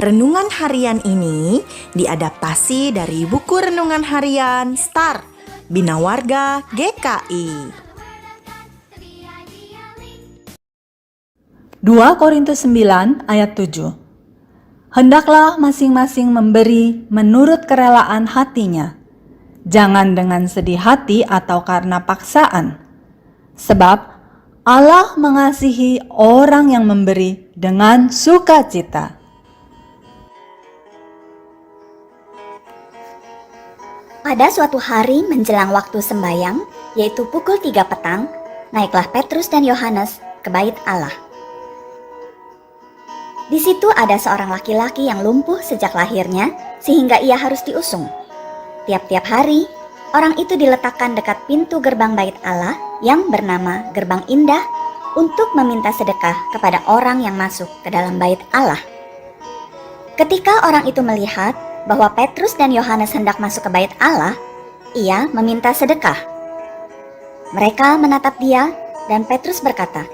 Renungan harian ini diadaptasi dari buku renungan harian Start Bina Warga GKI. 2 Korintus 9 ayat 7. Hendaklah masing-masing memberi menurut kerelaan hatinya, jangan dengan sedih hati atau karena paksaan. Sebab Allah mengasihi orang yang memberi dengan sukacita. Pada suatu hari menjelang waktu sembayang, yaitu pukul 3 petang, naiklah Petrus dan Yohanes ke bait Allah. Di situ ada seorang laki-laki yang lumpuh sejak lahirnya, sehingga ia harus diusung. Tiap-tiap hari, orang itu diletakkan dekat pintu gerbang bait Allah yang bernama Gerbang Indah untuk meminta sedekah kepada orang yang masuk ke dalam bait Allah. Ketika orang itu melihat bahwa Petrus dan Yohanes hendak masuk ke bait Allah, ia meminta sedekah. Mereka menatap dia dan Petrus berkata,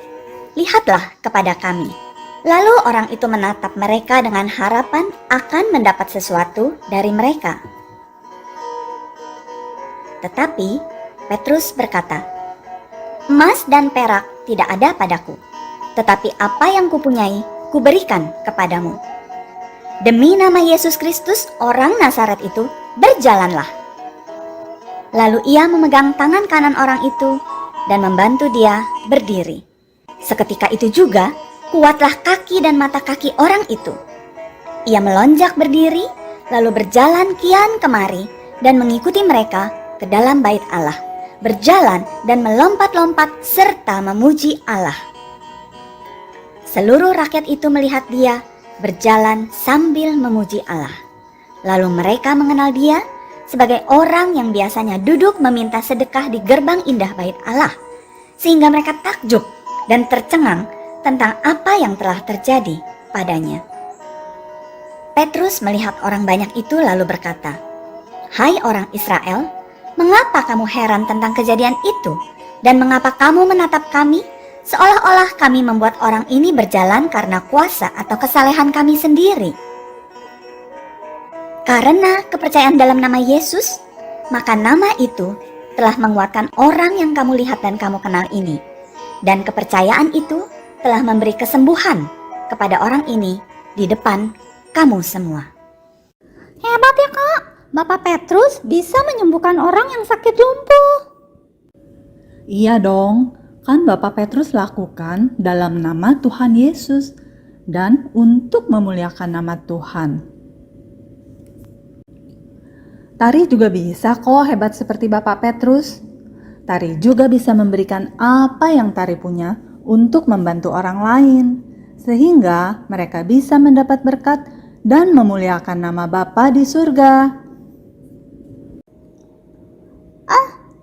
"Lihatlah kepada kami." Lalu orang itu menatap mereka dengan harapan akan mendapat sesuatu dari mereka. Tetapi Petrus berkata, "Emas dan perak tidak ada padaku, tetapi apa yang kupunyai kuberikan kepadamu. Demi nama Yesus Kristus orang Nazaret itu, berjalanlah." Lalu ia memegang tangan kanan orang itu dan membantu dia berdiri. Seketika itu juga, kuatlah kaki dan mata kaki orang itu. Ia melonjak berdiri, lalu berjalan kian kemari dan mengikuti mereka ke dalam bait Allah, berjalan dan melompat-lompat serta memuji Allah. Seluruh rakyat itu melihat dia berjalan sambil memuji Allah. Lalu mereka mengenal dia sebagai orang yang biasanya duduk meminta sedekah di gerbang indah bait Allah, sehingga mereka takjub dan tercengang tentang apa yang telah terjadi padanya. Petrus melihat orang banyak itu lalu berkata, "Hai orang Israel, mengapa kamu heran tentang kejadian itu? Dan mengapa kamu menatap kami seolah-olah kami membuat orang ini berjalan karena kuasa atau kesalehan kami sendiri? Karena kepercayaan dalam nama Yesus, maka nama itu telah menguatkan orang yang kamu lihat dan kamu kenal ini. Dan kepercayaan itu telah memberi kesembuhan kepada orang ini di depan kamu semua." Hebat ya Kak, Bapak Petrus bisa menyembuhkan orang yang sakit lumpuh. Iya dong, kan Bapak Petrus lakukan dalam nama Tuhan Yesus dan untuk memuliakan nama Tuhan. Tari juga bisa kok hebat seperti Bapak Petrus. Tari juga bisa memberikan apa yang Tari punya untuk membantu orang lain, sehingga mereka bisa mendapat berkat dan memuliakan nama Bapa di surga.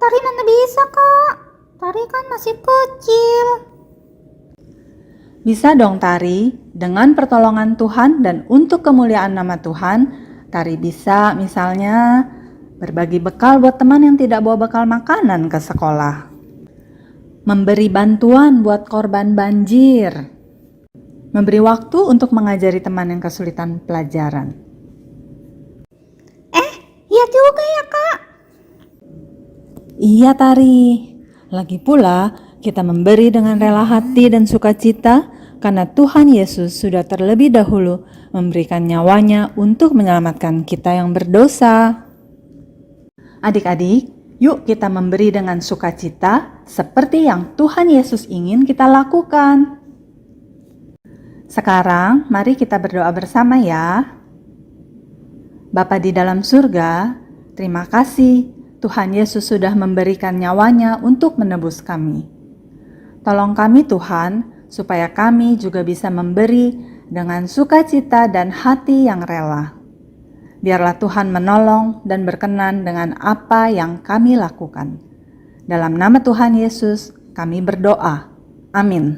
Tari mana bisa Kak? Tari kan masih kecil. Bisa dong Tari, dengan pertolongan Tuhan dan untuk kemuliaan nama Tuhan, Tari bisa misalnya berbagi bekal buat teman yang tidak bawa bekal makanan ke sekolah. Memberi bantuan buat korban banjir. Memberi waktu untuk mengajari teman yang kesulitan pelajaran. Iya juga ya Kak. Iya Tari, lagi pula kita memberi dengan rela hati dan sukacita karena Tuhan Yesus sudah terlebih dahulu memberikan nyawanya untuk menyelamatkan kita yang berdosa. Adik-adik, yuk kita memberi dengan sukacita seperti yang Tuhan Yesus ingin kita lakukan. Sekarang mari kita berdoa bersama ya. Bapa di dalam surga, terima kasih Tuhan Yesus sudah memberikan nyawanya untuk menebus kami. Tolong kami Tuhan, supaya kami juga bisa memberi dengan sukacita dan hati yang rela. Biarlah Tuhan menolong dan berkenan dengan apa yang kami lakukan. Dalam nama Tuhan Yesus, kami berdoa. Amin.